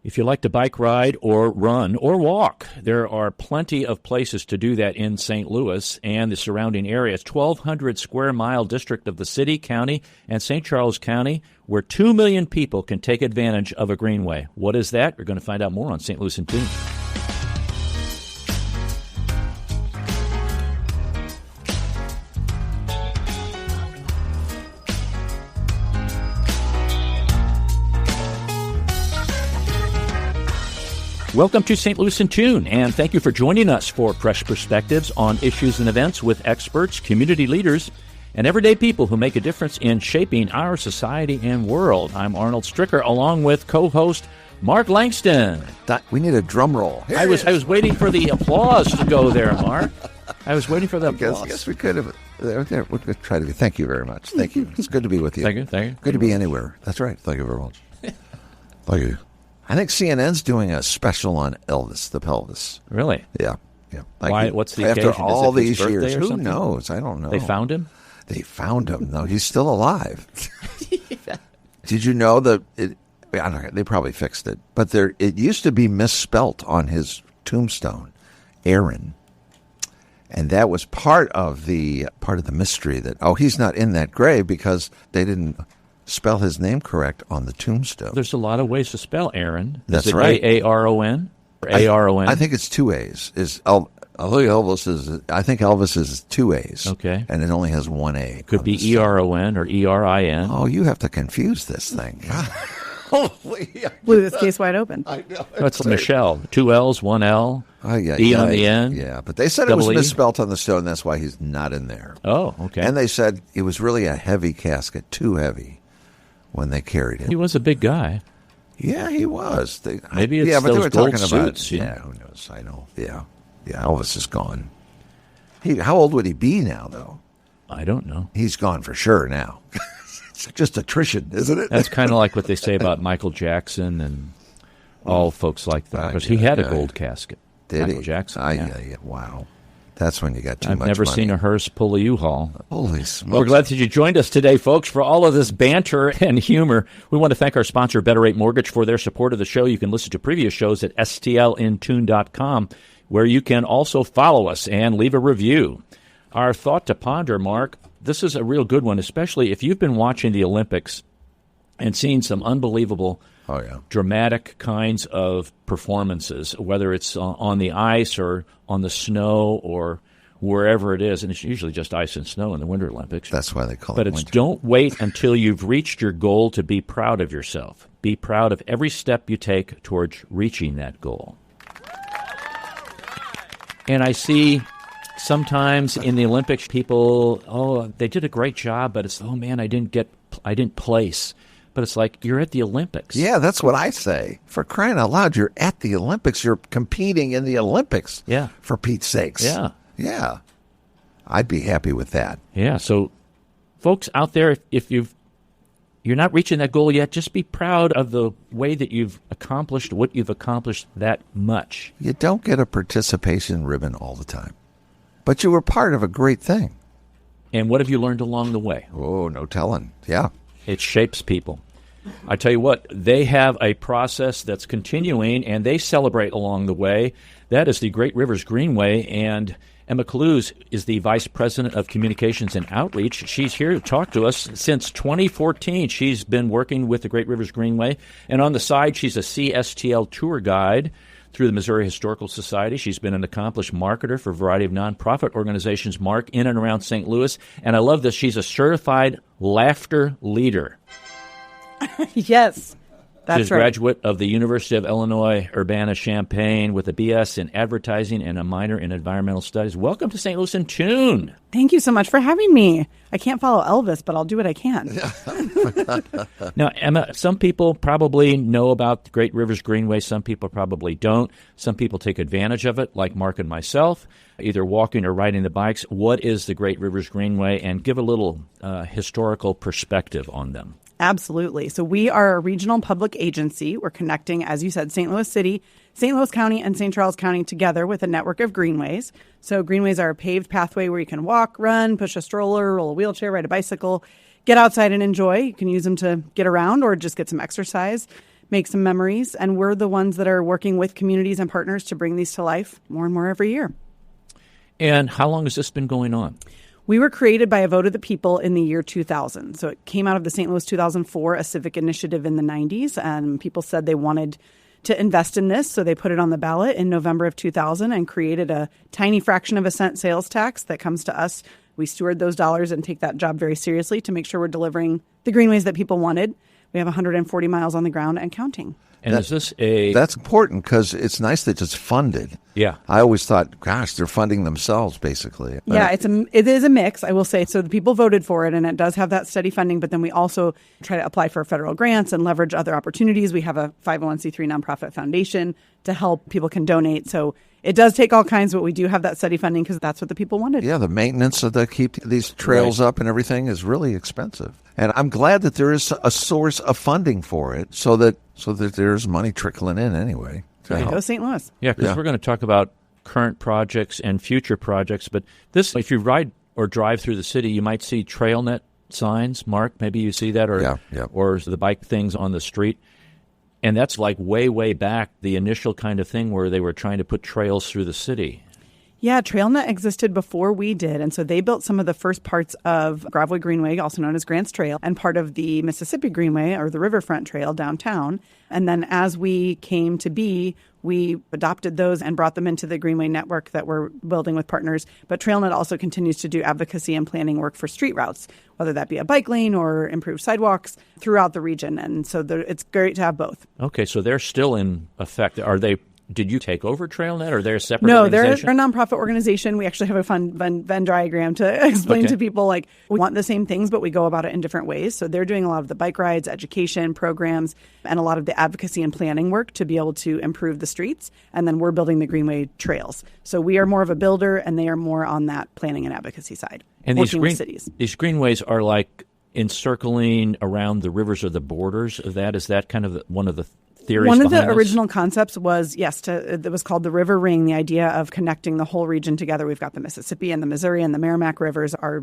If you like to bike ride or run or walk, there are plenty of places to do that in St. Louis and the surrounding area. It's 1,200 square mile district of the city, county, and St. Charles County, where 2 million people can take advantage of a greenway. What is that? We're going to find out more on St. Louis in Tune. Welcome to St. Louis in Tune, and thank you for joining us for fresh perspectives on issues and events with experts, community leaders, and everyday people who make a difference in shaping our society and world. I'm Arnold Stricker, along with co-host Mark Langston. We need a drum roll. I was waiting for the applause to go there, Mark. I was waiting for the applause. Yes, we could have. We're going to try to be. Thank you very much. Thank you. It's good to be with you. Thank you. Good to be anywhere. That's right. Thank you very much. Thank you. I think CNN's doing a special on Elvis the Pelvis. Really? Yeah. Why? What's the occasion? After all these years, who who knows? I don't know. They found him? They found him. No, he's still alive. Yeah. Did you know that? I don't know. They probably fixed it, but it used to be misspelt on his tombstone, Aaron, and that was part of the mystery that he's not in that grave because they didn't spell his name correct on the tombstone. There's a lot of ways to spell Aaron. That's is it right. Aaron or Aron? I think it's two A's. I think Elvis is two A's. Okay. And it only has one A. Could be Eron or Erin. Oh, you have to confuse this thing. Blew this case wide open. I know. That's Michelle. 2 L's, 1 L. E on the end. Yeah, but they said it was misspelled on the stone. That's why he's not in there. Oh, okay. And they said it was really a heavy casket, too heavy when they carried it. He was a big guy. Yeah, he was. Maybe it's but they those were gold talking suits. about. Yeah, who knows? I know. Yeah, Elvis is gone. How old would he be now, though? I don't know. He's gone for sure now. It's just attrition, isn't it? That's kind of like what they say about Michael Jackson and all folks like that. Because he had a gold casket. Did Michael he? Jackson. Yeah. Wow. That's when you got too much money. I've never seen a hearse pull a U-Haul. Holy smokes. We're glad that you joined us today, folks, for all of this banter and humor. We want to thank our sponsor, Better Rate Mortgage, for their support of the show. You can listen to previous shows at stlintune.com, where you can also follow us and leave a review. Our thought to ponder, Mark, this is a real good one, especially if you've been watching the Olympics and seen some unbelievable dramatic kinds of performances, whether it's on the ice or on the snow or wherever it is. And it's usually just ice and snow in the Winter Olympics. That's why they call it winter. But don't wait until you've reached your goal to be proud of yourself. Be proud of every step you take towards reaching that goal. And I see sometimes in the Olympics people, they did a great job, but it's, man, I didn't place. But it's like, you're at the Olympics. Yeah, that's what I say. For crying out loud, you're at the Olympics. You're competing in the Olympics. Yeah. For Pete's sakes. Yeah. Yeah. I'd be happy with that. Yeah. So, folks out there, if you're not reaching that goal yet, just be proud of the way that you've accomplished what you've accomplished that much. You don't get a participation ribbon all the time. But you were part of a great thing. And what have you learned along the way? Oh, no telling. Yeah. It shapes people. I tell you what, they have a process that's continuing, and they celebrate along the way. That is the Great Rivers Greenway, and Emma Klues is the Vice President of Communications and Outreach. She's here to talk to us. Since 2014, she's been working with the Great Rivers Greenway, and on the side, she's a CSTL tour guide through the Missouri Historical Society. She's been an accomplished marketer for a variety of nonprofit organizations, Mark, in and around St. Louis. And I love this. She's a certified laughter leader. Yes, that's She's a right. graduate of the University of Illinois Urbana-Champaign with a BS in advertising and a minor in environmental studies. Welcome to St. Louis in Tune. Thank you so much for having me. I can't follow Elvis, but I'll do what I can. Now, Emma, some people probably know about the Great Rivers Greenway. Some people probably don't. Some people take advantage of it, like Mark and myself, either walking or riding the bikes. What is the Great Rivers Greenway? And give a little historical perspective on them. Absolutely. So we are a regional public agency. We're connecting, as you said, St. Louis City, St. Louis County, and St. Charles County together with a network of greenways. So greenways are a paved pathway where you can walk, run, push a stroller, roll a wheelchair, ride a bicycle, get outside and enjoy. You can use them to get around or just get some exercise. make some memories. And we're the ones that are working with communities and partners to bring these to life more and more every year. And how long has this been going on? We were created by a vote of the people in the year 2000. So it came out of the St. Louis 2004, a civic initiative in the 90s. And people said they wanted to invest in this. So they put it on the ballot in November of 2000 and created a tiny fraction of a cent sales tax that comes to us. We steward those dollars and take that job very seriously to make sure we're delivering the greenways that people wanted. We have 140 miles on the ground and counting. And is this a... That's important because it's nice that it's funded. Yeah. I always thought, gosh, they're funding themselves, basically. Yeah, it is a mix, I will say. So the people voted for it, and it does have that steady funding, but then we also try to apply for federal grants and leverage other opportunities. We have a 501c3 nonprofit foundation to help people can donate. So it does take all kinds, but we do have that steady funding because that's what the people wanted. Yeah, the maintenance of the keep these trails up and everything is really expensive. And I'm glad that there is a source of funding for it so that there's money trickling in anyway. Go St. Louis. Yeah, because we're going to talk about current projects and future projects. But this, if you ride or drive through the city, you might see Trailnet signs. Mark, maybe you see that, or the bike things on the street. And that's like way, way back, the initial kind of thing where they were trying to put trails through the city. Yeah, Trailnet existed before we did, and so they built some of the first parts of Gravois Greenway, also known as Grants Trail, and part of the Mississippi Greenway, or the Riverfront Trail downtown. And then as we came to be, we adopted those and brought them into the Greenway network that we're building with partners. But Trailnet also continues to do advocacy and planning work for street routes, whether that be a bike lane or improved sidewalks throughout the region. And so it's great to have both. Okay, so they're still in effect. Are they... Did you take over Trailnet, or they're a separate No, organization? they're a nonprofit organization. We actually have a fun Venn diagram to explain to people, like, we want the same things, but we go about it in different ways. So they're doing a lot of the bike rides, education programs, and a lot of the advocacy and planning work to be able to improve the streets. And then we're building the Greenway trails. So we are more of a builder, and they are more on that planning and advocacy side, and working with cities. These Greenways are like encircling around the rivers or the borders of that? Is that kind of one of the theories One of the behind this? original concepts was, it was called the River Ring, the idea of connecting the whole region together. We've got the Mississippi and the Missouri and the Merrimack rivers are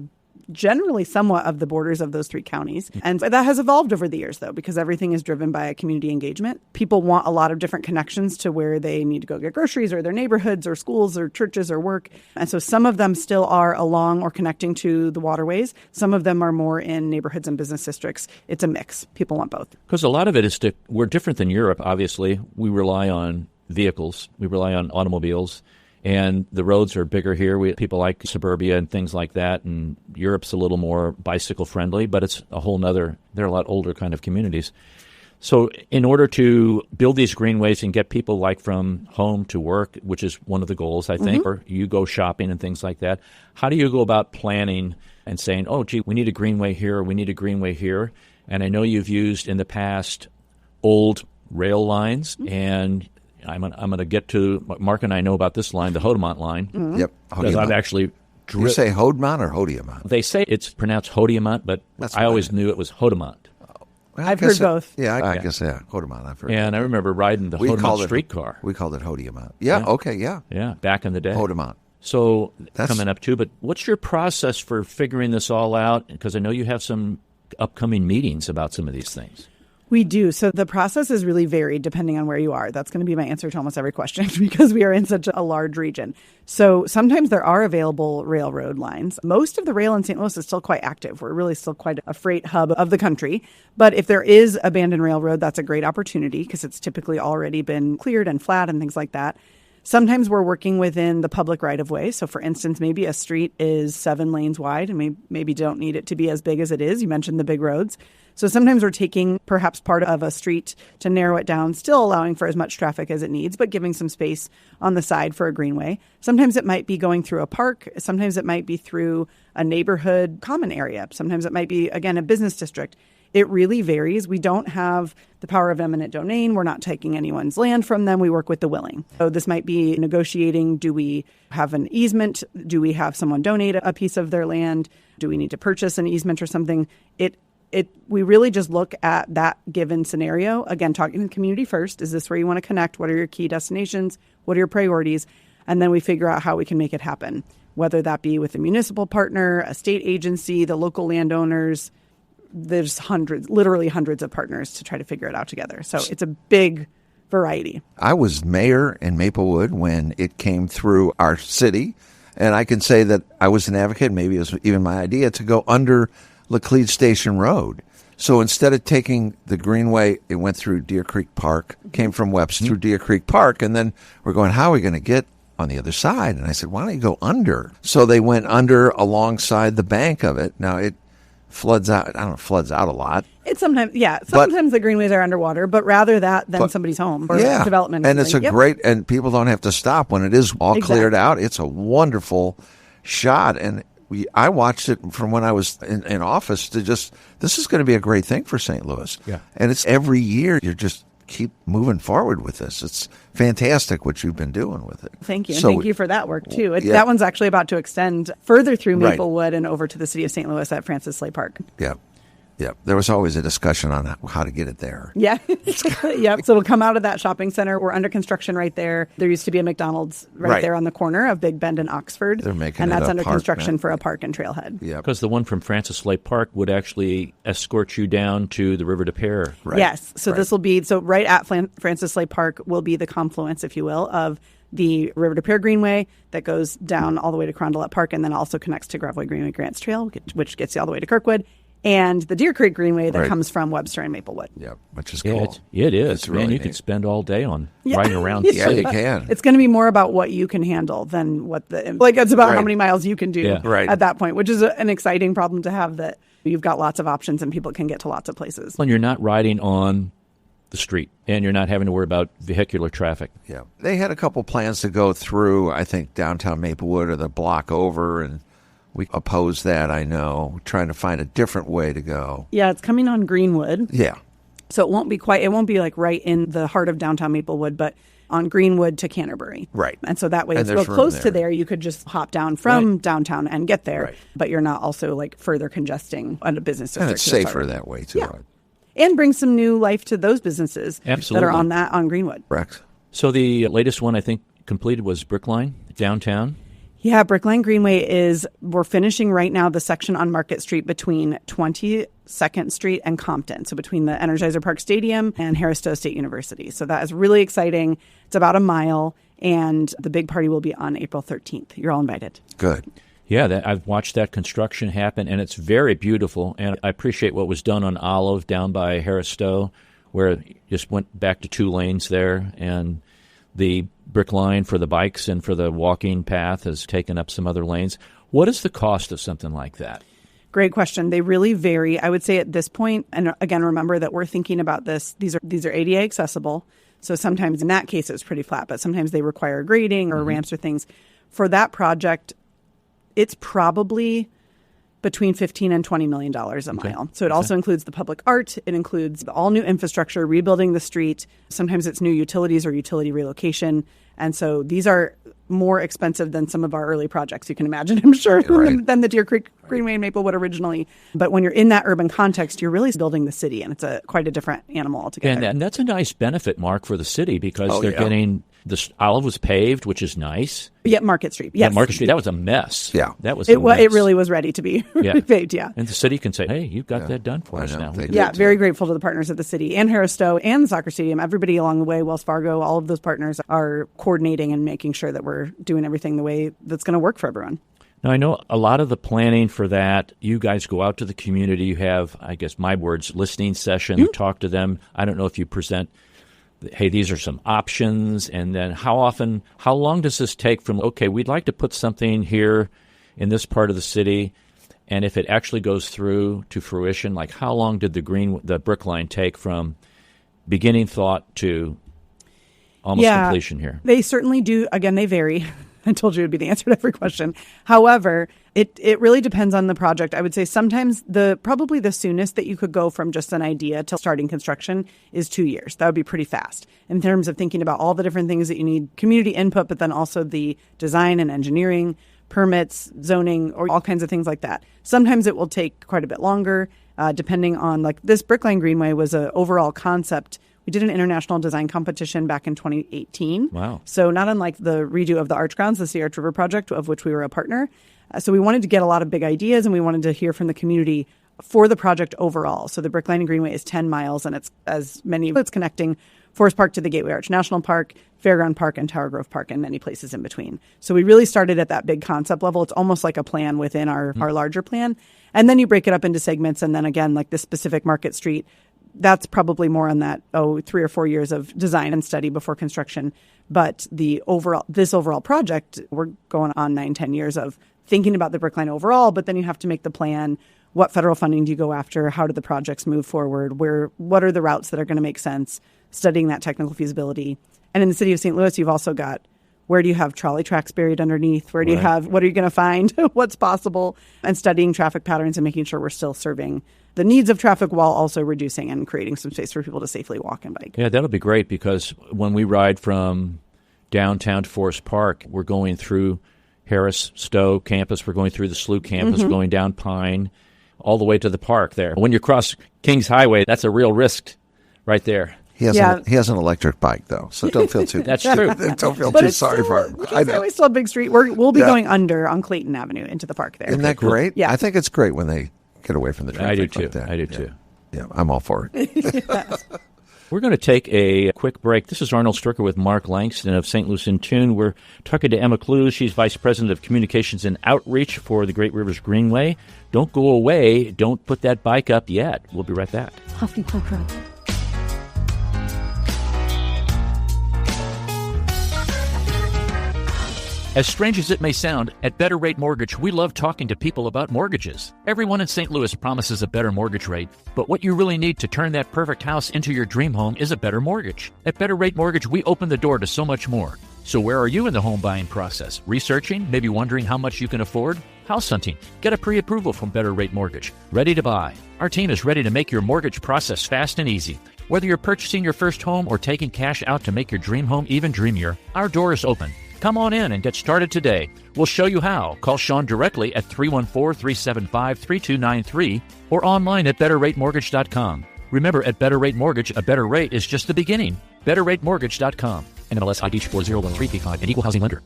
generally somewhat of the borders of those three counties. And that has evolved over the years, though, because everything is driven by community engagement. People want a lot of different connections to where they need to go get groceries or their neighborhoods or schools or churches or work. And so some of them still are along or connecting to the waterways. Some of them are more in neighborhoods and business districts. It's a mix. People want both. Because a lot of it is we're different than Europe, obviously. We rely on vehicles. We rely on automobiles. And the roads are bigger here. People like suburbia and things like that. And Europe's a little more bicycle friendly, but it's a whole nother, they're a lot older kind of communities. So in order to build these greenways and get people like from home to work, which is one of the goals, I think, or you go shopping and things like that, how do you go about planning and saying, oh, gee, we need a greenway here, or we need a greenway here? And I know you've used in the past old rail lines, and I'm going to get to, Mark and I know about this line, the Hodiamont line. Mm-hmm. Yep. Because I've actually... You say Hodiamont or Hodiamont? They say it's pronounced Hodiamont, but I always knew it was Hodiamont. Well, I've heard both. Yeah, I guess, Hodiamont I've heard. And I remember riding the Hodiamont streetcar. We called it Hodiamont. Yeah, okay, yeah. Yeah, back in the day. Hodiamont. So that's coming up too, but what's your process for figuring this all out? Because I know you have some upcoming meetings about some of these things. We do. So the process is really varied depending on where you are. That's going to be my answer to almost every question because we are in such a large region. So sometimes there are available railroad lines. Most of the rail in St. Louis is still quite active. We're really still quite a freight hub of the country. But if there is abandoned railroad, that's a great opportunity because it's typically already been cleared and flat and things like that. Sometimes we're working within the public right-of-way. So, for instance, maybe a street is 7 lanes wide and maybe don't need it to be as big as it is. You mentioned the big roads. So sometimes we're taking perhaps part of a street to narrow it down, still allowing for as much traffic as it needs, but giving some space on the side for a greenway. Sometimes it might be going through a park. Sometimes it might be through a neighborhood common area. Sometimes it might be, again, a business district. It really varies. We don't have the power of eminent domain. We're not taking anyone's land from them. We work with the willing. So this might be negotiating. Do we have an easement? Do we have someone donate a piece of their land? Do we need to purchase an easement or something? We really just look at that given scenario. Again, talking to the community first. Is this where you want to connect? What are your key destinations? What are your priorities? And then we figure out how we can make it happen, whether that be with a municipal partner, a state agency, the local landowners, there's literally hundreds of partners to try to figure it out together. So it's a big variety. I was mayor in Maplewood when it came through our city, and I can say that I was an advocate, maybe it was even my idea, to go under Laclede Station Road. So instead of taking the Greenway, it went through Deer Creek Park, came from Webster through Deer Creek Park, and then we're going, how are we going to get on the other side? And I said, why don't you go under? So they went under alongside the bank of it. Now it floods out. I don't know, floods out a lot. It's sometimes the greenways are underwater, but rather that than somebody's home or development. And it's a great, and people don't have to stop when it is all cleared out. It's a wonderful shot. And I watched it from when I was in office to just, this is going to be a great thing for St. Louis. Yeah. And it's every year you're just keep moving forward with this. It's fantastic what you've been doing with it. Thank you. And thank you for that work, too. That one's actually about to extend further through Maplewood and over to the city of St. Louis at Francis Slay Park. Yeah. Yeah, there was always a discussion on how to get it there. Yeah. Yep. So it'll come out of that shopping center. We're under construction right there. There used to be a McDonald's right there on the corner of Big Bend and Oxford. They're making and it that's a under park construction now. for a park and trailhead. Yeah. Because the one from Francis Slay Park would actually escort you down to the River de Pear. Right. Yes. So this will be, right at Francis Slay Park will be the confluence, if you will, of the River de Pear Greenway that goes down all the way to Carondelet Park and then also connects to Graveway Greenway Grants Trail, which gets you all the way to Kirkwood. And the Deer Creek Greenway that comes from Webster and Maplewood. Yeah, which is cool. It is. It's really you neat. could spend all day on riding around. Yeah, you can. It's going to be more about what you can handle than what it's about how many miles you can do at that point, which is an exciting problem to have, that you've got lots of options and people can get to lots of places. And you're not riding on the street, and you're not having to worry about vehicular traffic. Yeah. They had a couple plans to go through, I think, downtown Maplewood or the block over, and we oppose that, I know, trying to find a different way to go. Yeah, it's coming on Greenwood. Yeah. So it won't be like right in the heart of downtown Maplewood, but on Greenwood to Canterbury. Right. And so that way And it's real there's room close there. to there. You could just hop down from downtown and get there, Right. but you're not also like further congesting on a business district. And it's safer that way, too. Yeah. And bring some new life to those businesses that are on Greenwood. Correct. So the latest one I think completed was Brickline downtown. Yeah, Brickline Greenway we're finishing right now the section on Market Street between 22nd Street and Compton. So between the Energizer Park Stadium and Harris-Stowe State University. So that is really exciting. It's about a mile, and the big party will be on April 13th. You're all invited. Good. Yeah, I've watched that construction happen, and it's very beautiful. And I appreciate what was done on Olive down by Harris-Stowe, where it just went back to 2 lanes there, and the brick line for the bikes and for the walking path has taken up some other lanes. What is the cost of something like that? Great question. They really vary. I would say at this point, and again, remember that we're thinking about this. These are ADA accessible. So sometimes in that case, it's pretty flat, but sometimes they require grading or ramps or things. For that project, it's probably between $15 and $20 million a mile. So it also includes the public art. It includes all new infrastructure, rebuilding the street. Sometimes it's new utilities or utility relocation. And so these are more expensive than some of our early projects, you can imagine, I'm sure, than the Deer Creek Greenway and Maplewood originally. But when you're in that urban context, you're really building the city, and it's quite a different animal altogether. And that's a nice benefit, Mark, for the city, because they're getting this. Olive was paved, which is nice. Yeah, Market Street. Yes. Yeah, Market Street. That was a mess. Yeah. That was it really was ready to be paved, And the city can say, hey, you've got that done for us now. Very grateful to the partners at the city and Harris-Stowe and the soccer stadium. Everybody along the way, Wells Fargo, all of those partners are coordinating and making sure that we're doing everything the way that's going to work for everyone. Now, I know a lot of the planning for that, you guys go out to the community. You have, I guess, my words, listening session, talk to them. I don't know if you present, hey, these are some options. And then how long does this take from, okay, we'd like to put something here in this part of the city, and if it actually goes through to fruition, like how long did the Brickline take from beginning thought to almost completion here? They certainly do. Again, they vary. I told you it would be the answer to every question. However, it really depends on the project. I would say sometimes probably the soonest that you could go from just an idea to starting construction is 2 years. That would be pretty fast in terms of thinking about all the different things that you need, community input, but then also the design and engineering, permits, zoning, or all kinds of things like that. Sometimes it will take quite a bit longer, depending on, like, this Brickline Greenway was an overall concept. We did an international design competition back in 2018. Wow. So not unlike the redo of the Arch Grounds, the Sea Arch River project, of which we were a partner. So we wanted to get a lot of big ideas, and we wanted to hear from the community, for the project overall. So the Brickline and Greenway is 10 miles, and it's connecting Forest Park to the Gateway Arch National Park, Fairground Park, and Tower Grove Park, and many places in between. So we really started at that big concept level. It's almost like a plan within our larger plan. And then you break it up into segments, and then again, like the specific Market Street, that's probably more on that 3 or 4 years of design and study before construction. But this overall project, we're going on 9-10 years of thinking about the Brickline overall, but then you have to make the plan. What federal funding do you go after? How do the projects move forward? What are the routes that are going to make sense? Studying that technical feasibility. And in the city of St. Louis, you've also got, where do you have trolley tracks buried underneath? Where do you have, what are you going to find? What's possible? And studying traffic patterns and making sure we're still serving the needs of traffic while also reducing and creating some space for people to safely walk and bike. Yeah, that'll be great, because when we ride from downtown to Forest Park, we're going through Harris Stowe campus, we're going through the SLU campus, we're going down Pine, all the way to the park there. When you cross Kings Highway, that's a real risk right there. He has an electric bike, though, so don't feel too That's true. Don't feel too sorry for him. I know. It's still a big street. We'll be going under on Clayton Avenue into the park there. Isn't that great? Yeah. I think it's great when they get away from the traffic. I do too. Like that. I do too. Yeah, I'm all for it. We're going to take a quick break. This is Arnold Stricker with Mark Langston of St. Louis in Tune. We're talking to Emma Klues. She's Vice President of Communications and Outreach for the Great Rivers Greenway. Don't go away. Don't put that bike up yet. We'll be right back. Huffy Punk Road. As strange as it may sound, at Better Rate Mortgage, we love talking to people about mortgages. Everyone in St. Louis promises a better mortgage rate, but what you really need to turn that perfect house into your dream home is a better mortgage. At Better Rate Mortgage, we open the door to so much more. So where are you in the home buying process? Researching? Maybe wondering how much you can afford? House hunting? Get a pre-approval from Better Rate Mortgage. Ready to buy. Our team is ready to make your mortgage process fast and easy. Whether you're purchasing your first home or taking cash out to make your dream home even dreamier, our door is open. Come on in and get started today. We'll show you how. Call Sean directly at 314-375-3293 or online at betterratemortgage.com. Remember, at Better Rate Mortgage, a better rate is just the beginning. betterratemortgage.com. NMLS ID 4013P5, an equal housing lender.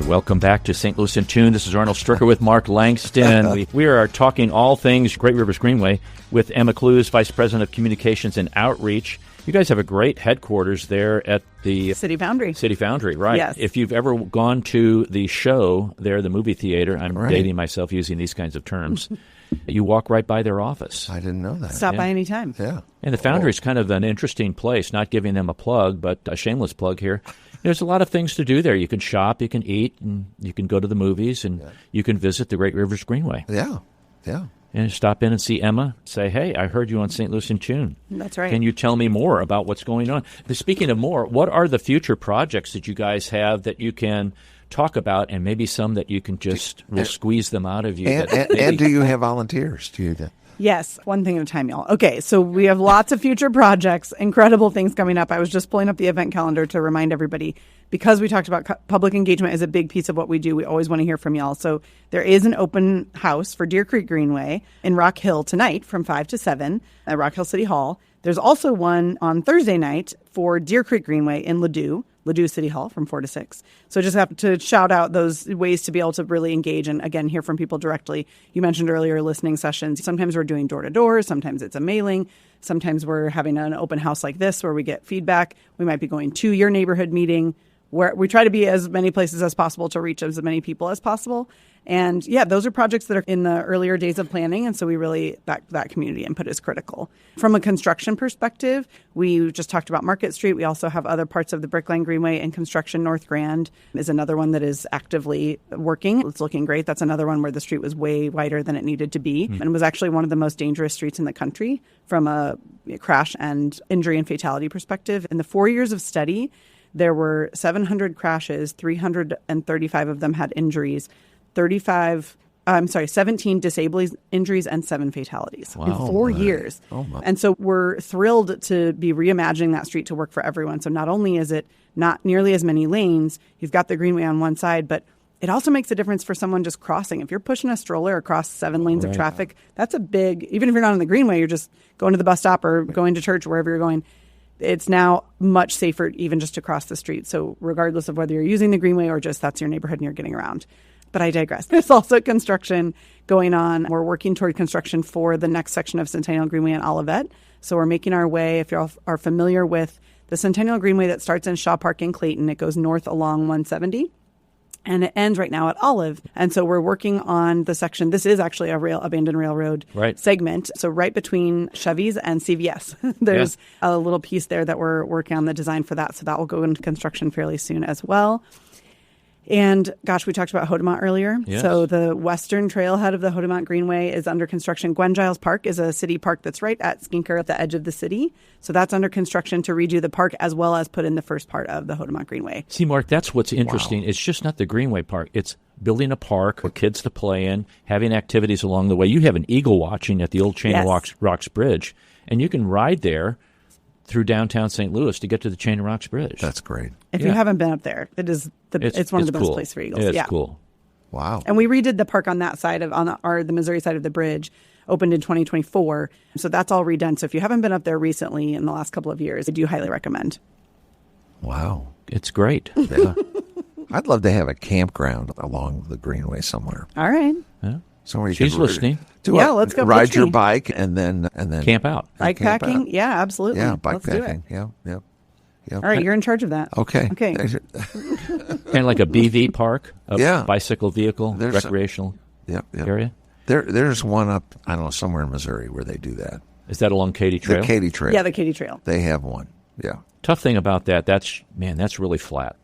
Welcome back to St. Louis in Tune. This is Arnold Stricker with Mark Langston. We are talking all things Great Rivers Greenway with Emma Klues, Vice President of Communications and Outreach. You guys have a great headquarters there at the City Foundry. City Foundry, right. Yes. If you've ever gone to the show there, the movie theater, I'm dating myself using these kinds of terms, you walk right by their office. I didn't know that. Stop by anytime. Yeah. And the Foundry is kind of an interesting place, not giving them a plug, but a shameless plug here. There's a lot of things to do there. You can shop, you can eat, and you can go to the movies, and you can visit the Great Rivers Greenway. Yeah, yeah. And stop in and see Emma. Say, hey, I heard you on St. Louis in Tune. That's right. Can you tell me more about what's going on? Speaking of more, what are the future projects that you guys have that you can talk about, and maybe some that you can just squeeze them out of you? And do you have volunteers? Yes, one thing at a time, y'all. Okay, so we have lots of future projects, incredible things coming up. I was just pulling up the event calendar to remind everybody, because we talked about public engagement is a big piece of what we do. We always want to hear from y'all. So there is an open house for Deer Creek Greenway in Rock Hill tonight from 5 to 7 at Rock Hill City Hall. There's also one on Thursday night for Deer Creek Greenway in Ladue City Hall from 4 to 6. So just have to shout out those ways to be able to really engage and, again, hear from people directly. You mentioned earlier listening sessions. Sometimes we're doing door-to-door. Sometimes it's a mailing. Sometimes we're having an open house like this where we get feedback. We might be going to your neighborhood meeting, where we try to be as many places as possible to reach as many people as possible. And yeah, those are projects that are in the earlier days of planning. And so we really, that community input is critical. From a construction perspective, we just talked about Market Street. We also have other parts of the Brickline Greenway and construction. North Grand is another one that is actively working. It's looking great. That's another one where the street was way wider than it needed to be and was actually one of the most dangerous streets in the country from a crash and injury and fatality perspective. In the 4 years of study, there were 700 crashes, 335 of them had injuries, 17 disabling injuries and 7 fatalities in 4 years. And so we're thrilled to be reimagining that street to work for everyone. So not only is it not nearly as many lanes, you've got the Greenway on one side, but it also makes a difference for someone just crossing. If you're pushing a stroller across 7 lanes of traffic, that's a big, even if you're not on the Greenway, you're just going to the bus stop or going to church, wherever you're going. it's now much safer even just to cross the street. So regardless of whether you're using the Greenway or just that's your neighborhood and you're getting around. But I digress. There's also construction going on. We're working toward construction for the next section of Centennial Greenway in Olivet. So we're making our way, if you all are familiar with the Centennial Greenway that starts in Shaw Park in Clayton, it goes north along 170. And it ends right now at Olive. And so we're working on the section. This is actually a abandoned railroad segment. So right between Chevy's and CVS, there's a little piece there that we're working on the design for that. So that will go into construction fairly soon as well. And gosh, we talked about Hodiamont earlier. Yes. So the western trailhead of the Hodiamont Greenway is under construction. Gwen Giles Park is a city park that's right at Skinker at the edge of the city. So that's under construction to redo the park as well as put in the first part of the Hodiamont Greenway. See, Mark, that's what's interesting. Wow. It's just not the Greenway Park. It's building a park for kids to play in, having activities along the way. You have an eagle watching at the old Chain of Rocks Bridge, and you can ride there through downtown St. Louis to get to the Chain of Rocks Bridge. That's great. If you haven't been up there, it's one of the best places for eagles. It's cool. Wow. And we redid the park on that side of the Missouri side of the bridge, opened in 2024. So that's all redone. So if you haven't been up there recently in the last couple of years, I do highly recommend. Wow. It's great. Yeah. I'd love to have a campground along the Greenway somewhere. All right. Yeah. Somewhere you She's could listening. Let's go. Ride your bike and then camp out. Bike packing? Yeah, absolutely. Yeah, bike Let's do packing. it. Yeah. All right, you're in charge of that. Okay. Kind of like a BV park, bicycle vehicle, recreational area. There's one up, I don't know, somewhere in Missouri where they do that. Is that along Katy Trail? The Katy Trail. Yeah, the Katy Trail. They have one. Yeah. Tough thing about that's really flat.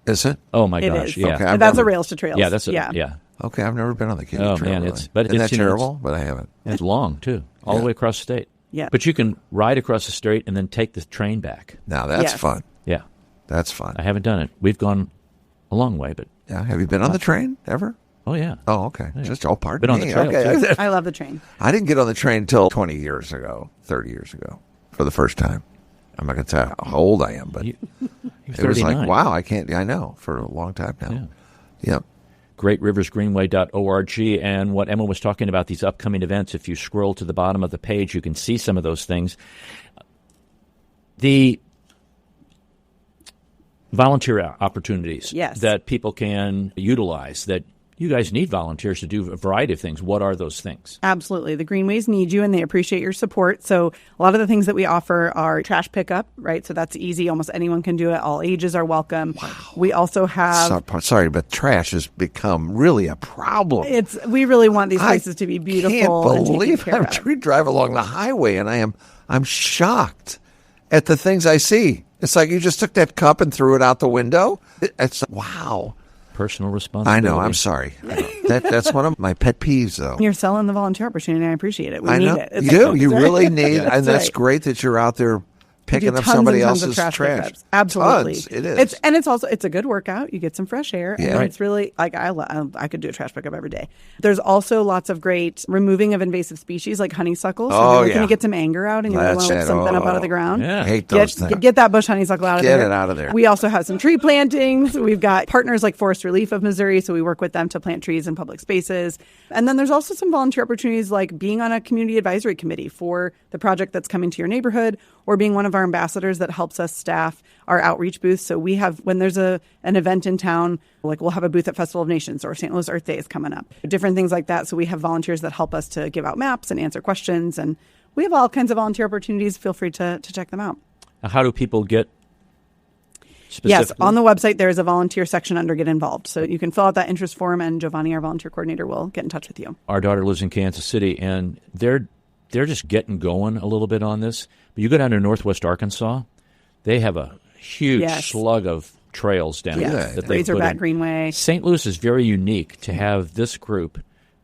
Is it? Oh my it gosh! Is. Yeah, and that's a rails to trails. Yeah, that's yeah. Okay, I've never been on the Katy Trail. Oh man, really. Isn't that terrible? But I haven't. It's long too, all the way across the state. Yeah, but you can ride across the state and then take the train back. Now that's fun. Yeah, that's fun. I haven't done it. We've gone a long way, but have you been on the train ever? Oh yeah. Oh okay. Yeah. Just pardon been me. on the trail. Okay. I love the train. I didn't get on the train until 30 years ago, for the first time. I'm not going to tell you how old I am, but it was like, wow, I know, for a long time now. Yeah. Yep. GreatRiversGreenway.org. And what Emma was talking about, these upcoming events, if you scroll to the bottom of the page, you can see some of those things. The volunteer opportunities that people can utilize, that you guys need volunteers to do a variety of things. What are those things? Absolutely. The Greenways need you, and they appreciate your support. So a lot of the things that we offer are trash pickup, right? So that's easy. Almost anyone can do it. All ages are welcome. Wow. We also have... Sorry, but trash has become really a problem. We really want these places to be beautiful. I can't believe we drive along the highway, and I'm shocked at the things I see. It's like you just took that cup and threw it out the window. It's wow. Personal responsibility. I know. I'm sorry. That's one of my pet peeves, though. You're selling the volunteer opportunity. I apprate it. We need it. You do. You really need it. And that's great that you're out there picking up somebody else's trash. Absolutely. Tons. It is. It's a good workout. You get some fresh air. Yeah. And it's really, like, I could do a trash pickup every day. There's also lots of great removing of invasive species like honeysuckles. So if you're looking to get some anger out and you want to lift something up out of the ground. Yeah. I hate those things. Get that bush honeysuckle out of there. Get it out of there. We also have some tree plantings. We've got partners like Forest Relief of Missouri, so we work with them to plant trees in public spaces. And then there's also some volunteer opportunities like being on a community advisory committee for the project that's coming to your neighborhood, or being one of our ambassadors that helps us staff our outreach booths. So we have, when there's an event in town, like we'll have a booth at Festival of Nations or St. Louis Earth Day is coming up, different things like that. So we have volunteers that help us to give out maps and answer questions. And we have all kinds of volunteer opportunities. Feel free to check them out. How do people get specifically? Yes, on the website, there is a volunteer section under Get Involved. So you can fill out that interest form, and Giovanni, our volunteer coordinator, will get in touch with you. Our daughter lives in Kansas City, and they're just getting going a little bit on this. But you go down to Northwest Arkansas, they have a huge slug of trails down there that they Razorback Greenway. St. Louis is very unique to have this group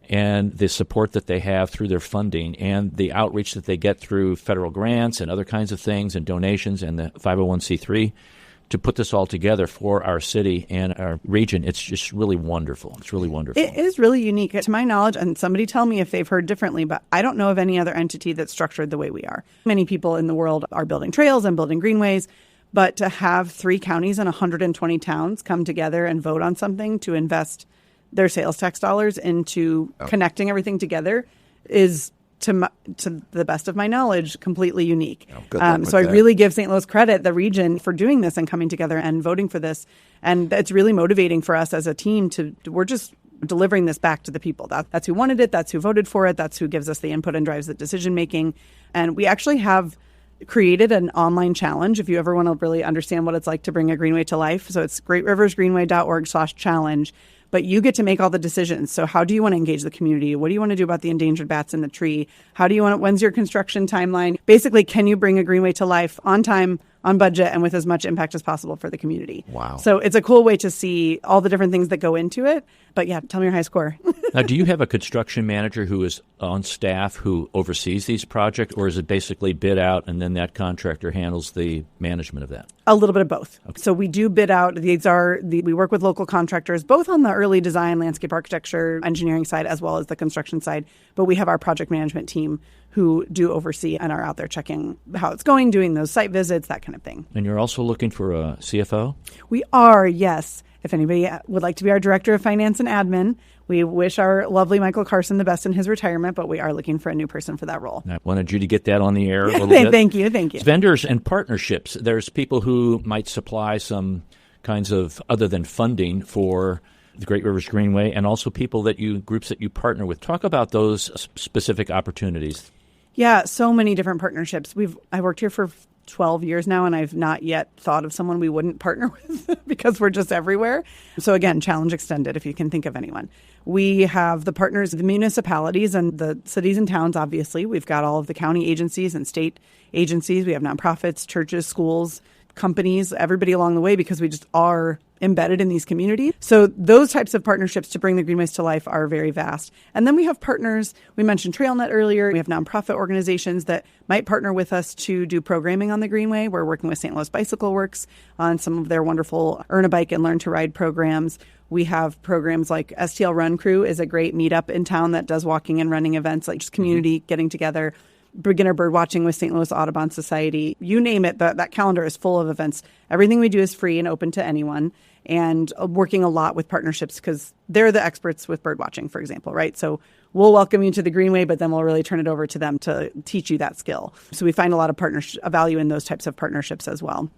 and the support that they have through their funding and the outreach that they get through federal grants and other kinds of things and donations and the 501c3 to put this all together for our city and our region. It's just really wonderful. It's really wonderful. It is really unique to my knowledge, and somebody tell me if they've heard differently, but I don't know of any other entity that's structured the way we are. Many people in the world are building trails and building greenways, but to have 3 counties and 120 towns come together and vote on something to invest their sales tax dollars into connecting everything together is to the best of my knowledge, completely unique. Good luck with so I that. really give St. Louis credit, the region, for doing this and coming together and voting for this. And it's really motivating for us as a team we're just delivering this back to the people. That's who wanted it. That's who voted for it. That's who gives us the input and drives the decision making. And we actually have created an online challenge if you ever want to really understand what it's like to bring a greenway to life. So it's greatriversgreenway.org/challenge. But you get to make all the decisions. So how do you want to engage the community? What do you want to do about the endangered bats in the tree? When's your construction timeline? Basically, can you bring a greenway to life on time, on budget, and with as much impact as possible for the community? Wow. So it's a cool way to see all the different things that go into it. But yeah, tell me your high score. Now, do you have a construction manager who is on staff who oversees these projects, or is it basically bid out and then that contractor handles the management of that? A little bit of both. Okay. So we do bid out. We work with local contractors, both on the early design, landscape architecture, engineering side, as well as the construction side. But we have our project management team who do oversee and are out there checking how it's going, doing those site visits, that kind of thing. And you're also looking for a CFO? We are, yes. If anybody would like to be our director of finance and admin, we wish our lovely Michael Carson the best in his retirement, but we are looking for a new person for that role. I wanted you to get that on the air a little bit. Thank you. Vendors and partnerships. There's people who might supply some kinds of, other than funding, for the Great Rivers Greenway, and also groups that you partner with. Talk about those specific opportunities. Yeah, so many different partnerships. I worked here for 12 years now, and I've not yet thought of someone we wouldn't partner with because we're just everywhere. So again, challenge extended if you can think of anyone. We have the partners, the municipalities and the cities and towns, obviously. We've got all of the county agencies and state agencies. We have nonprofits, churches, schools, companies, everybody along the way, because we just are embedded in these communities. So those types of partnerships to bring the Greenways to life are very vast. And then we have partners. We mentioned Trailnet earlier. We have nonprofit organizations that might partner with us to do programming on the Greenway. We're working with St. Louis Bicycle Works on some of their wonderful Earn a Bike and Learn to Ride programs. We have programs like STL Run Crew is a great meetup in town that does walking and running events, like just community getting together. Beginner bird watching with St. Louis Audubon Society. You name it, that calendar is full of events. Everything we do is free and open to anyone, and working a lot with partnerships because they're the experts with bird watching, for example, right? So we'll welcome you to the Greenway, but then we'll really turn it over to them to teach you that skill. So we find a lot of value in those types of partnerships as well.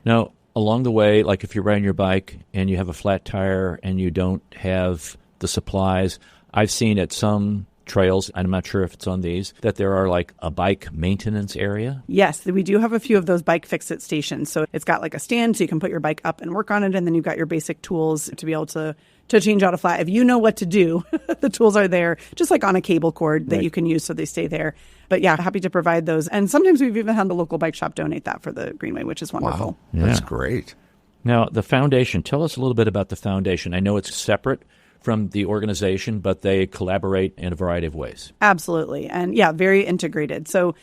Now, along the way, like if you're riding your bike and you have a flat tire and you don't have the supplies, I've seen at some trails, I'm not sure if it's on these, that there are like a bike maintenance area? Yes, we do have a few of those bike Fixit stations. So it's got like a stand so you can put your bike up and work on it, and then you've got your basic tools to be able to change out a flat. If you know what to do, the tools are there, just like on a cable cord that you can use so they stay there. But yeah, happy to provide those. And sometimes we've even had the local bike shop donate that for the Greenway, which is wonderful. Wow, that's great. Now, the foundation, tell us a little bit about the foundation. I know it's separate from the organization, but they collaborate in a variety of ways. Absolutely. And yeah, very integrated. So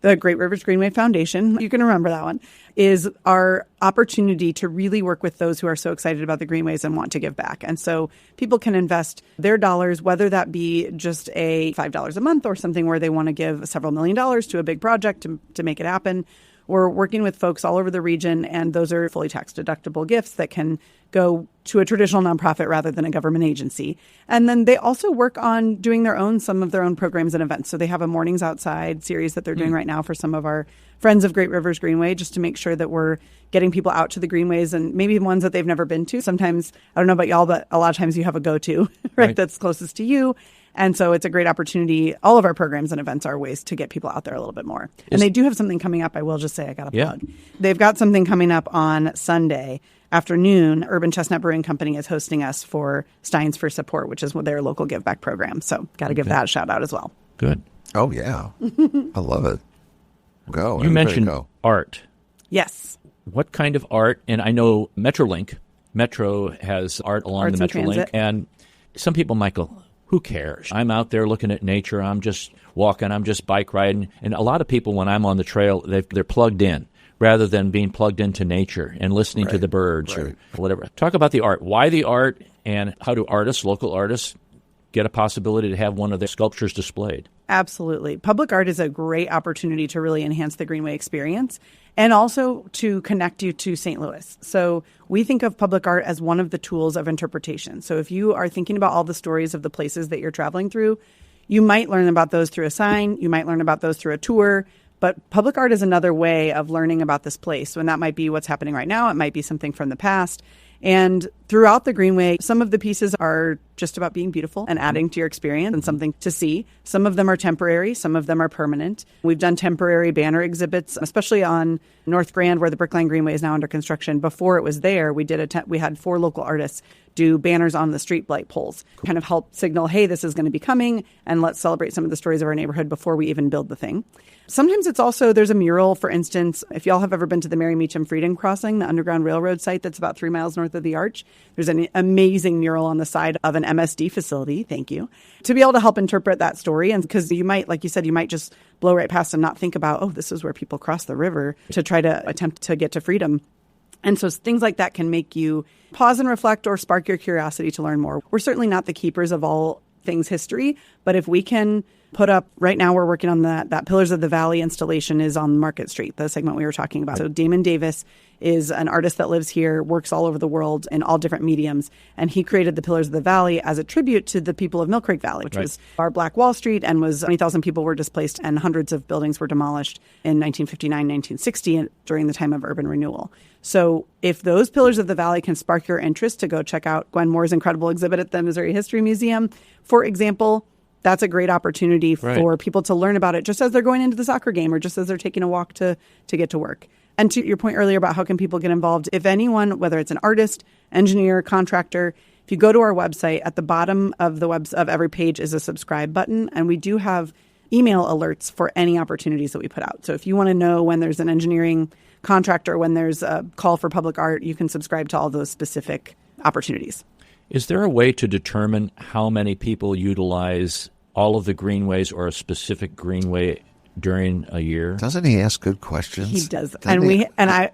the Great Rivers Greenway Foundation, you can remember that one, is our opportunity to really work with those who are so excited about the Greenways and want to give back. And so people can invest their dollars, whether that be just a $5 a month or something where they want to give several $1 million to a big project to make it happen. We're working with folks all over the region, and those are fully tax-deductible gifts that can go to a traditional nonprofit rather than a government agency. And then they also work on doing some of their own programs and events. So they have a Mornings Outside series that they're doing right now for some of our friends of Great Rivers Greenway, just to make sure that we're getting people out to the Greenways and maybe ones that they've never been to. Sometimes, I don't know about y'all, but a lot of times you have a go-to, right? That's closest to you. And so it's a great opportunity. All of our programs and events are ways to get people out there a little bit more. And they do have something coming up. I will just say, I got a plug. They've got something coming up on Sunday afternoon. Urban Chestnut Brewing Company is hosting us for Steins for Support, which is their local give back program. So got to give that a shout out as well. Good. Oh, yeah. I love it. Go. You mentioned art. Yes. What kind of art? And I know Metro has art along Arts the Metrolink. And some people might go, who cares? I'm out there looking at nature. I'm just walking. I'm just bike riding. And a lot of people, when I'm on the trail, they're plugged in rather than being plugged into nature and listening to the birds or whatever. Talk about the art. Why the art, and how do local artists, get a possibility to have one of their sculptures displayed? Absolutely. Public art is a great opportunity to really enhance the Greenway experience and also to connect you to St. Louis. So we think of public art as one of the tools of interpretation. So if you are thinking about all the stories of the places that you're traveling through, You might learn about those through a sign. You might learn about those through a tour. But public art is another way of learning about this place. And that might be what's happening right now. It might be something from the past. And throughout the Greenway, some of the pieces are just about being beautiful and adding to your experience and something to see. Some of them are temporary. Some of them are permanent. We've done temporary banner exhibits, especially on North Grand, where the Brickline Greenway is now under construction. Before it was there, we had 4 local artists do banners on the street light poles, kind of help signal, hey, this is going to be coming, and let's celebrate some of the stories of our neighborhood before we even build the thing. Sometimes it's also, there's a mural, for instance, if y'all have ever been to the Mary Meacham Freedom Crossing, the Underground Railroad site that's about 3 miles north of the Arch, there's an amazing mural on the side of an MSD facility, thank you, to be able to help interpret that story. And because you might, like you said, you might just blow right past and not think about, oh, this is where people cross the river to try to attempt to get to freedom. And so things like that can make you pause and reflect or spark your curiosity to learn more. We're certainly not the keepers of all things history, but if we can put up, right now we're working on that Pillars of the Valley installation is on Market Street, the segment we were talking about. So Damon Davis is an artist that lives here, works all over the world in all different mediums, and he created the Pillars of the Valley as a tribute to the people of Mill Creek Valley, which was our Black Wall Street, and was 20,000 people were displaced and hundreds of buildings were demolished in 1959, 1960 during the time of urban renewal. So if those Pillars of the Valley can spark your interest to go check out Gwen Moore's incredible exhibit at the Missouri History Museum, for example, that's a great opportunity for people to learn about it just as they're going into the soccer game or just as they're taking a walk to get to work. And to your point earlier about how can people get involved, if anyone, whether it's an artist, engineer, contractor, if you go to our website, at the bottom of of every page is a subscribe button, and we do have email alerts for any opportunities that we put out. So if you want to know when there's an engineering contractor, when there's a call for public art, you can subscribe to all those specific opportunities. Is there a way to determine how many people utilize all of the greenways or a specific greenway during a year? Doesn't he ask good questions? He does.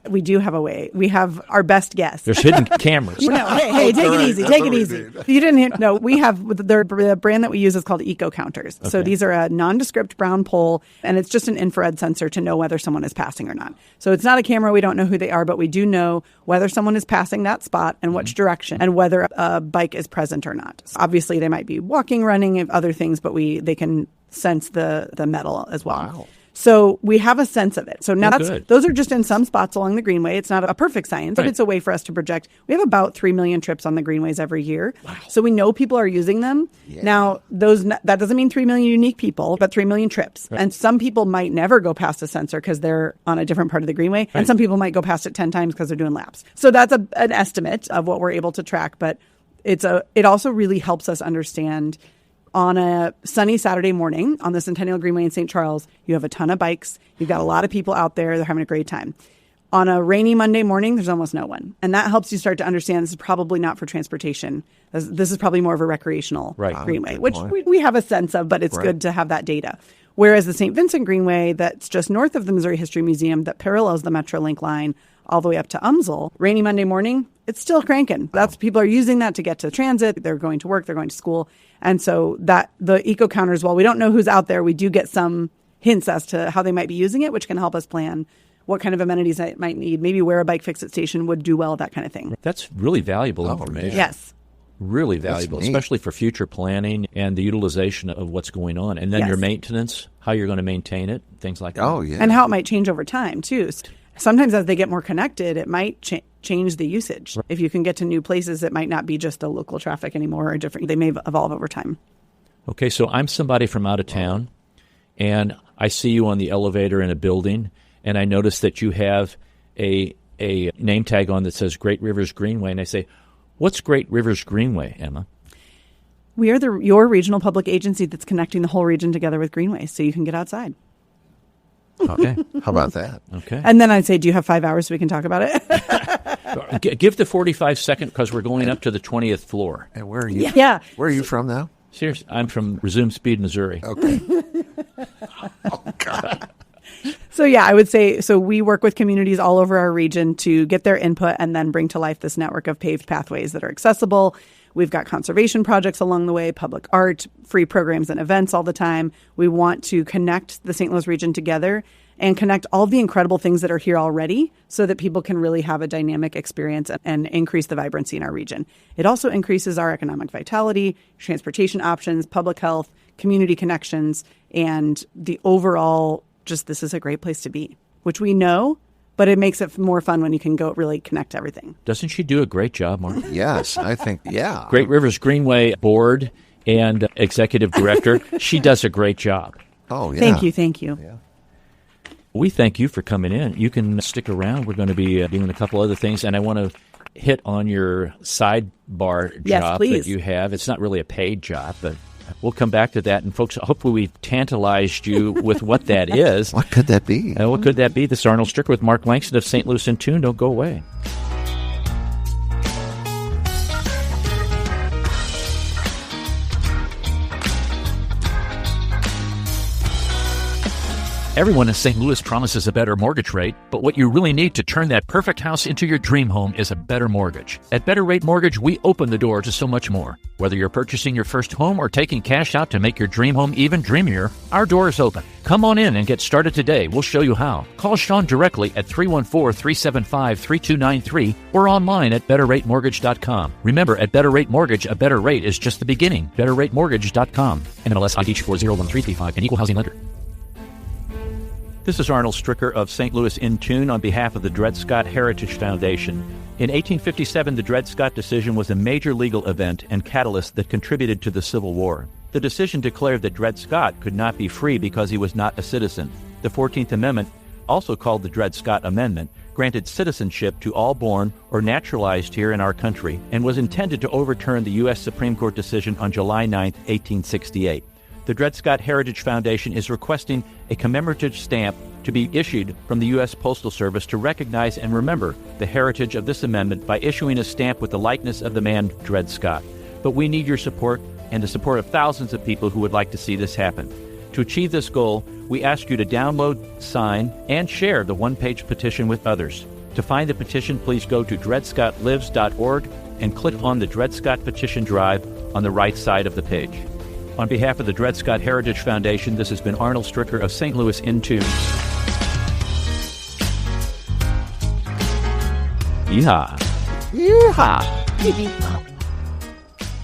We do have a way. We have our best guess. There's hidden cameras. No, hey, take it easy. Take it easy. You didn't hear. No, we have the brand that we use is called Eco Counters. Okay. So these are a nondescript brown pole, and it's just an infrared sensor to know whether someone is passing or not. So it's not a camera. We don't know who they are, but we do know whether someone is passing that spot and which direction, and whether a bike is present or not. So obviously, they might be walking, running, other things, but they can sense the metal as well. Wow. So we have a sense of it. So now good. those are just in some spots along the Greenway. It's not a perfect science, but it's a way for us to project. We have about 3 million trips on the Greenways every year. Wow. So we know people are using them. Yeah. Now, that doesn't mean 3 million unique people, but 3 million trips. Right. And some people might never go past a sensor because they're on a different part of the Greenway. Right. And some people might go past it 10 times because they're doing laps. So that's an estimate of what we're able to track. But it also really helps us understand. On a sunny Saturday morning on the Centennial Greenway in St. Charles, you have a ton of bikes. You've got a lot of people out there. They're having a great time. On a rainy Monday morning, there's almost no one. And that helps you start to understand this is probably not for transportation. This is probably more of a recreational greenway, which we have a sense of, but it's good to have that data. Whereas the St. Vincent Greenway, that's just north of the Missouri History Museum, that parallels the Metrolink line all the way up to Umsel, rainy Monday morning, it's still cranking. People are using that to get to transit. They're going to work. They're going to school. And so that the eco counters, while we don't know who's out there, we do get some hints as to how they might be using it, which can help us plan what kind of amenities I might need, maybe where a bike Fixit station would do well, that kind of thing. That's really valuable information. Yes. Really valuable, especially for future planning and the utilization of what's going on. And then your maintenance, how you're going to maintain it, things like that. Oh, yeah. And how it might change over time, too. Sometimes as they get more connected, it might change the usage. Right. If you can get to new places, it might not be just a local traffic anymore or different. They may evolve over time. Okay, so I'm somebody from out of town, and I see you on the elevator in a building, and I notice that you have a name tag on that says Great Rivers Greenway, and I say, what's Great Rivers Greenway, Emma? We are your regional public agency that's connecting the whole region together with greenways, so you can get outside. Okay. How about that? Okay. And then I'd say, do you have 5 hours so we can talk about it? Give the 45-second because we're going up to the 20th floor. And where are you? Yeah. Where are you from now? Seriously, I'm from Resume Speed, Missouri. Okay. Oh, God. So, yeah, I would say, so we work with communities all over our region to get their input and then bring to life this network of paved pathways that are accessible. We've got conservation projects along the way, public art, free programs and events all the time. We want to connect the St. Louis region together and connect all the incredible things that are here already so that people can really have a dynamic experience and increase the vibrancy in our region. It also increases our economic vitality, transportation options, public health, community connections, and the overall just this is a great place to be, which we know, but it makes it more fun when you can go really connect to everything. Doesn't she do a great job, Mark? Yes, I think, yeah. Great Rivers Greenway board and executive director. She does a great job. Oh, yeah. Thank you. Yeah. We thank you for coming in. You can stick around. We're going to be doing a couple other things, and I want to hit on your sidebar job please. that you have. It's not really a paid job, but we'll come back to that. And folks, hopefully we've tantalized you with what that is. What could that be? What could that be? This is Arnold Stricker with Mark Langston of St. Louis in Tune. Don't go away. Everyone in St. Louis promises a better mortgage rate, but what you really need to turn that perfect house into your dream home is a better mortgage. At Better Rate Mortgage, we open the door to so much more. Whether you're purchasing your first home or taking cash out to make your dream home even dreamier, our door is open. Come on in and get started today. We'll show you how. Call Sean directly at 314-375-3293 or online at betterratemortgage.com. Remember, at Better Rate Mortgage, a better rate is just the beginning. betterratemortgage.com. NMLS ID 401335, an equal housing lender. This is Arnold Stricker of St. Louis in Tune on behalf of the Dred Scott Heritage Foundation. In 1857, the Dred Scott decision was a major legal event and catalyst that contributed to the Civil War. The decision declared that Dred Scott could not be free because he was not a citizen. The 14th Amendment, also called the Dred Scott Amendment, granted citizenship to all born or naturalized here in our country and was intended to overturn the U.S. Supreme Court decision on July 9, 1868. The Dred Scott Heritage Foundation is requesting a commemorative stamp to be issued from the U.S. Postal Service to recognize and remember the heritage of this amendment by issuing a stamp with the likeness of the man Dred Scott. But we need your support and the support of thousands of people who would like to see this happen. To achieve this goal, we ask you to download, sign, and share the one-page petition with others. To find the petition, please go to dredscottlives.org and click on the Dred Scott Petition Drive on the right side of the page. On behalf of the Dred Scott Heritage Foundation, this has been Arnold Stricker of St. Louis in Tune. Yeehaw. Yeehaw.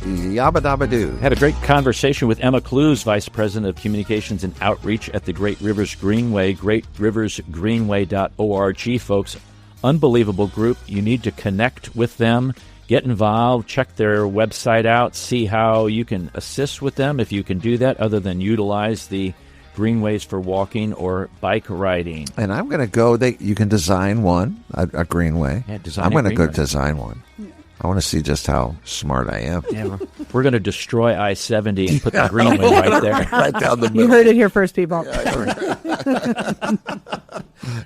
Yabba dabba doo. Had a great conversation with Emma Klues, Vice President of Communications and Outreach at the Great Rivers Greenway, greatriversgreenway.org. Folks, unbelievable group. You need to connect with them. Get involved, check their website out, see how you can assist with them if you can do that other than utilize the greenways for walking or bike riding. And I'm going to go, you can design one, a greenway. Yeah, design I'm going to go greenway. Design one. I want to see just how smart I am. Yeah, we're going to destroy I-70 and put the greenway right there. Right down the middle. You heard it here first, people.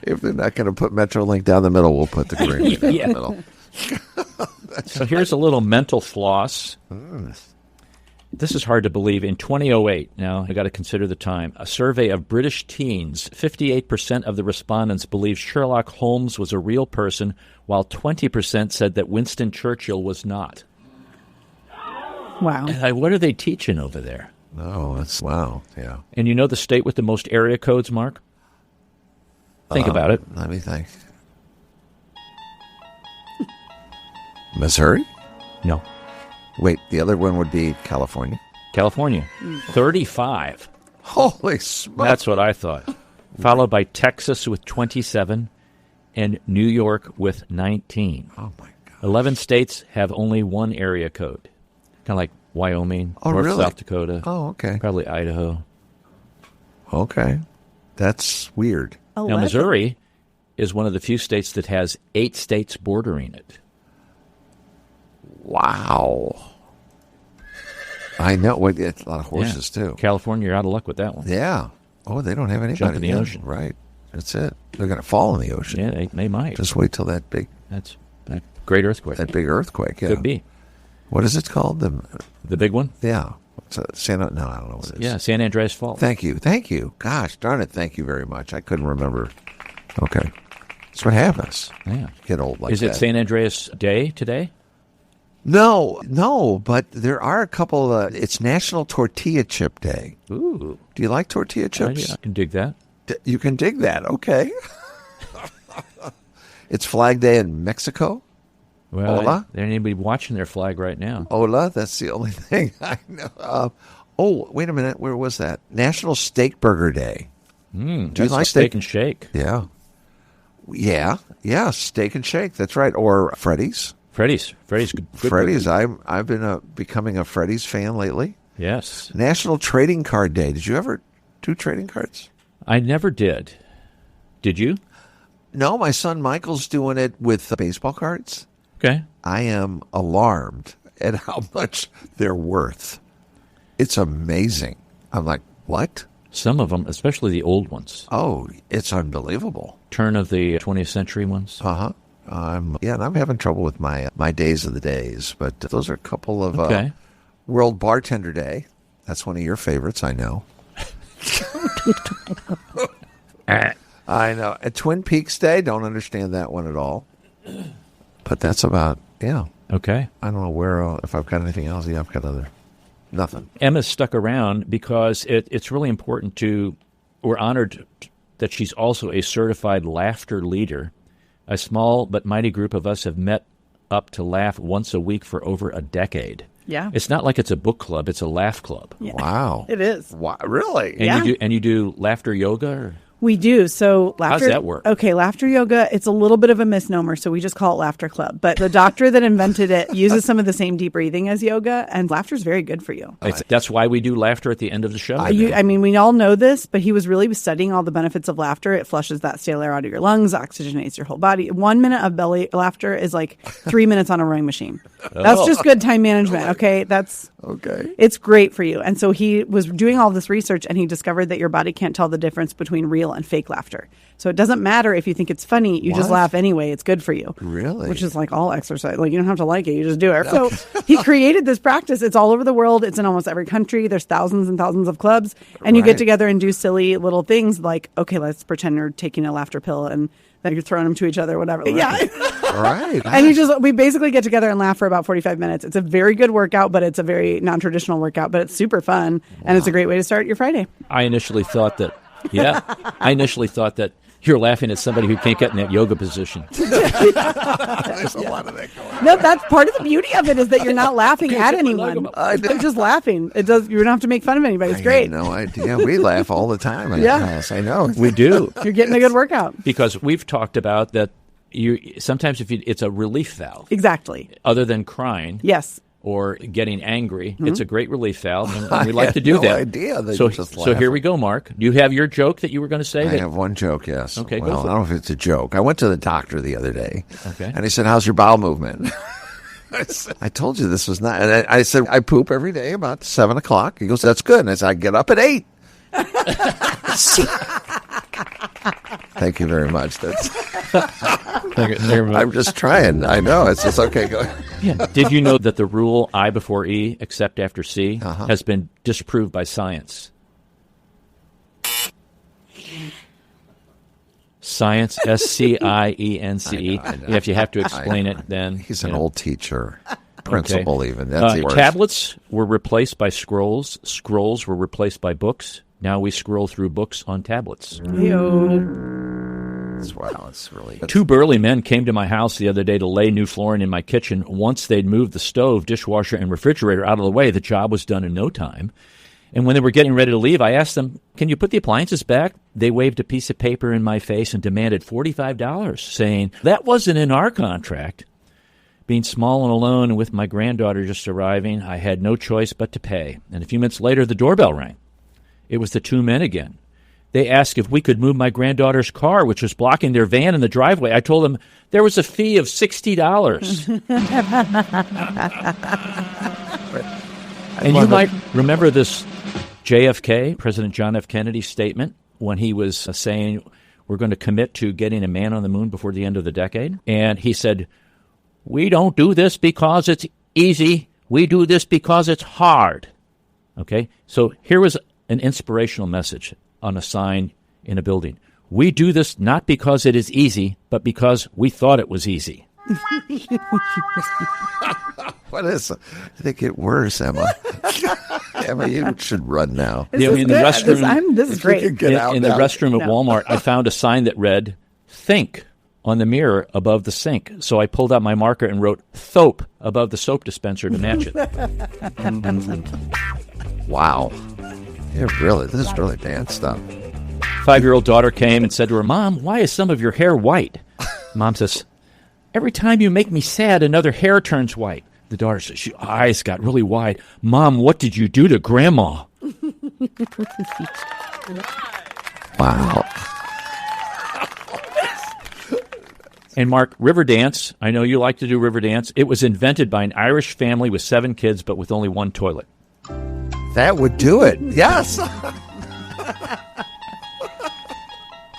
If they're not going to put Metrolink down the middle, we'll put the greenway down the middle. So here's a little mental floss. This is hard to believe. In 2008, now I got to consider the time, a survey of British teens, 58% of the respondents believed Sherlock Holmes was a real person, while 20% said that Winston Churchill was not. Wow. What are they teaching over there? No, that's, wow, yeah. And you know the state with the most area codes, Mark? Think about it. Let me think. Missouri? No. Wait, the other one would be California. California, 35. Holy smokes. That's what I thought. Followed by Texas with 27 and New York with 19. Oh, my God. 11 states have only one area code. Kind of like Wyoming, North really? South Dakota. Oh, okay. Probably Idaho. Okay. That's weird. Now, Missouri is one of the few states that has 8 states bordering it. Wow. I know. Well, it's a lot of horses, too. California, you're out of luck with that one. Yeah. Oh, they don't have anybody. Jump in the ocean. Right. That's it. They're going to fall in the ocean. Yeah, they might. Just wait till that big great earthquake. That big earthquake. Yeah. Could be. What is it called? The big one? Yeah. No, I don't know what it is. Yeah, San Andreas Fault. Thank you. Gosh, darn it. Thank you very much. I couldn't remember. Okay. That's what happens. Yeah. Get old like that. Is it San Andreas Day today? No, but there are a couple. It's National Tortilla Chip Day. Ooh. Do you like tortilla chips? I can dig that. You can dig that. Okay. It's Flag Day in Mexico. Well, Hola? there ain't anybody watching their flag right now. Hola, that's the only thing I know. Oh, wait a minute. Where was that? National Steak Burger Day. Do you like Steak and Shake? Yeah. Yeah. Steak and Shake. That's right. Or Freddy's. Freddy's good. Freddy's. I've been becoming a Freddy's fan lately. Yes. National Trading Card Day. Did you ever do trading cards? I never did. Did you? No, my son Michael's doing it with baseball cards. Okay. I am alarmed at how much they're worth. It's amazing. I'm like, what? Some of them, especially the old ones. Oh, it's unbelievable. Turn of the 20th century ones. Uh-huh. And I'm having trouble with my days of the days, but those are a couple of World Bartender Day. That's one of your favorites, I know. I know. At Twin Peaks Day, don't understand that one at all. But that's about, Okay. I don't know where, if I've got anything else. Yeah, I've got nothing. Emma's stuck around because it's really important we're honored that she's also a certified laughter leader. A small but mighty group of us have met up to laugh once a week for over a decade. Yeah. It's not like it's a book club, it's a laugh club. Yeah. Wow. It is. Wow, really? And you do laughter yoga? Or? We do. So laughter. How does that work? Okay, laughter yoga, it's a little bit of a misnomer, so we just call it laughter club. But the doctor that invented it uses some of the same deep breathing as yoga, and laughter is very good for you. That's why we do laughter at the end of the show. I mean, we all know this, but he was really studying all the benefits of laughter. It flushes that stale air out of your lungs, oxygenates your whole body. 1 minute of belly laughter is like 3 minutes on a rowing machine. That's just good time management, okay? Okay. It's great for you. And so he was doing all this research, and he discovered that your body can't tell the difference between real and fake laughter. So it doesn't matter if you think it's funny, you just laugh anyway. It's good for you. Really? Which is like all exercise. Like, you don't have to like it, you just do it. So he created this practice. It's all over the world. It's in almost every country. There's thousands and thousands of clubs. And you get together and do silly little things like, okay, let's pretend you're taking a laughter pill and then you're throwing them to each other, whatever. Yeah. Right. And we basically get together and laugh for about 45 minutes. It's a very good workout, but it's a very non-traditional workout, but it's super fun. And it's a great way to start your Friday. I initially thought that you're laughing at somebody who can't get in that yoga position. There's a lot of that going on. No, that's part of the beauty of it is that you're not laughing at anyone. You're just laughing. You don't have to make fun of anybody. It's great. I had no idea. We laugh all the time. I know. We do. You're getting a good workout. Because we've talked about that sometimes it's a relief valve. Exactly. Other than crying. Yes. Or getting angry. Mm-hmm. It's a great relief valve, and we like to do that. Idea that so here we go, Mark. Do you have your joke that you were going to say? I have one joke, yes. Okay, well, go for I don't know if it's a joke. I went to the doctor the other day, and he said, "How's your bowel movement?" I told you this was not. And I said, "I poop every day about 7 o'clock." He goes, "That's good." And I said, "I get up at 8." Thank you very much. I'm just trying. I know. It's just okay. Go ahead. Yeah. Did you know that the rule I before E, except after C, has been disproved by science? Science, SCIENCE. If you have to explain it, then he's an old teacher, principal even. That's tablets were replaced by scrolls. Scrolls were replaced by books. Now we scroll through books on tablets. Wow, it's really... Two burly men came to my house the other day to lay new flooring in my kitchen. Once they'd moved the stove, dishwasher, and refrigerator out of the way, the job was done in no time. And when they were getting ready to leave, I asked them, "Can you put the appliances back?" They waved a piece of paper in my face and demanded $45, saying, "That wasn't in our contract." Being small and alone and with my granddaughter just arriving, I had no choice but to pay. And a few minutes later, the doorbell rang. It was the two men again. They asked if we could move my granddaughter's car, which was blocking their van in the driveway. I told them there was a fee of $60. And you might remember this JFK, President John F. Kennedy statement, when he was saying we're going to commit to getting a man on the moon before the end of the decade. And he said, "We don't do this because it's easy. We do this because it's hard." Okay? So here was an inspirational message on a sign in a building. "We do this not because it is easy, but because we thought it was easy." What is? They get worse, Emma. Emma, you should run now. This is great. In the restroom at Walmart, I found a sign that read, "Think," on the mirror above the sink. So I pulled out my marker and wrote "Thope" above the soap dispenser to match it. Wow. This is really dance stuff. 5-year-old daughter came and said to her, Mom, why is some of your hair white? Mom says, every time you make me sad, another hair turns white. The daughter says, your eyes got really wide. Mom, what did you do to Grandma? Wow. And Mark, river dance, I know you like to do river dance. It was invented by an Irish family with 7 kids, but with only 1 toilet. That would do it. Yes.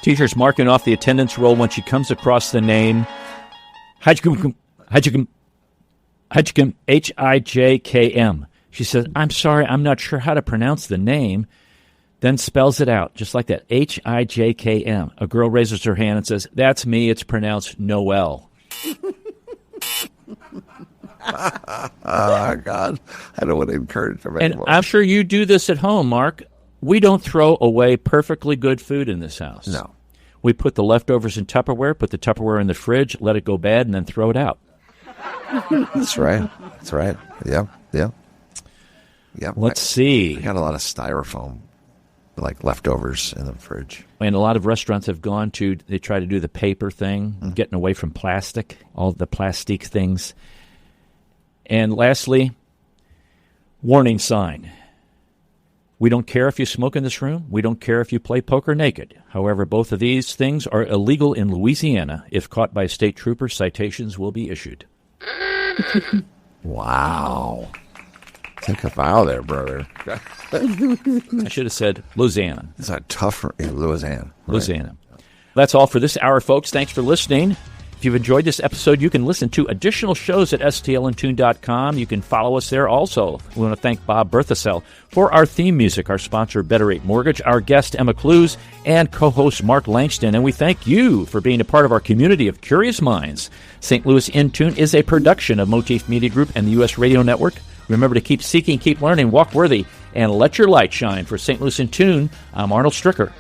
Teacher's marking off the attendance roll when she comes across the name Hijkm, Hijkm. She says, I'm sorry, I'm not sure how to pronounce the name. Then spells it out, just like that, Hijkm. A girl raises her hand and says, that's me, it's pronounced Noel. Oh, God. I don't want to encourage them And anymore. I'm sure you do this at home, Mark. We don't throw away perfectly good food in this house. No. We put the leftovers in Tupperware, put the Tupperware in the fridge, let it go bad, and then throw it out. That's right. That's right. Yeah. Let's see. I got a lot of styrofoam, like leftovers in the fridge. And a lot of restaurants have gone to, they try to do the paper thing, getting away from plastic, all the plastic things. And lastly, warning sign. We don't care if you smoke in this room. We don't care if you play poker naked. However, both of these things are illegal in Louisiana. If caught by a state trooper, citations will be issued. Wow. Take a vow there, brother. I should have said Louisiana. It's a tough Louisiana. Right. Louisiana. That's all for this hour, folks. Thanks for listening. If you've enjoyed this episode, you can listen to additional shows at stlintune.com. You can follow us there also. We want to thank Bob Berthasell for our theme music, our sponsor, Better Rate Mortgage, our guest, Emma Klues, and co-host Mark Langston. And we thank you for being a part of our community of curious minds. St. Louis In Tune is a production of Motif Media Group and the U.S. Radio Network. Remember to keep seeking, keep learning, walk worthy, and let your light shine. For St. Louis In Tune, I'm Arnold Stricker.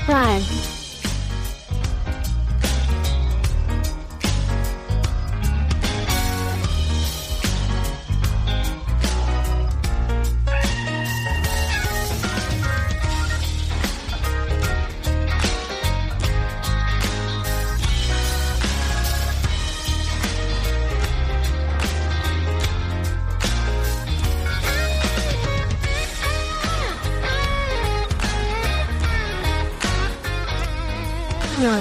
Right. No,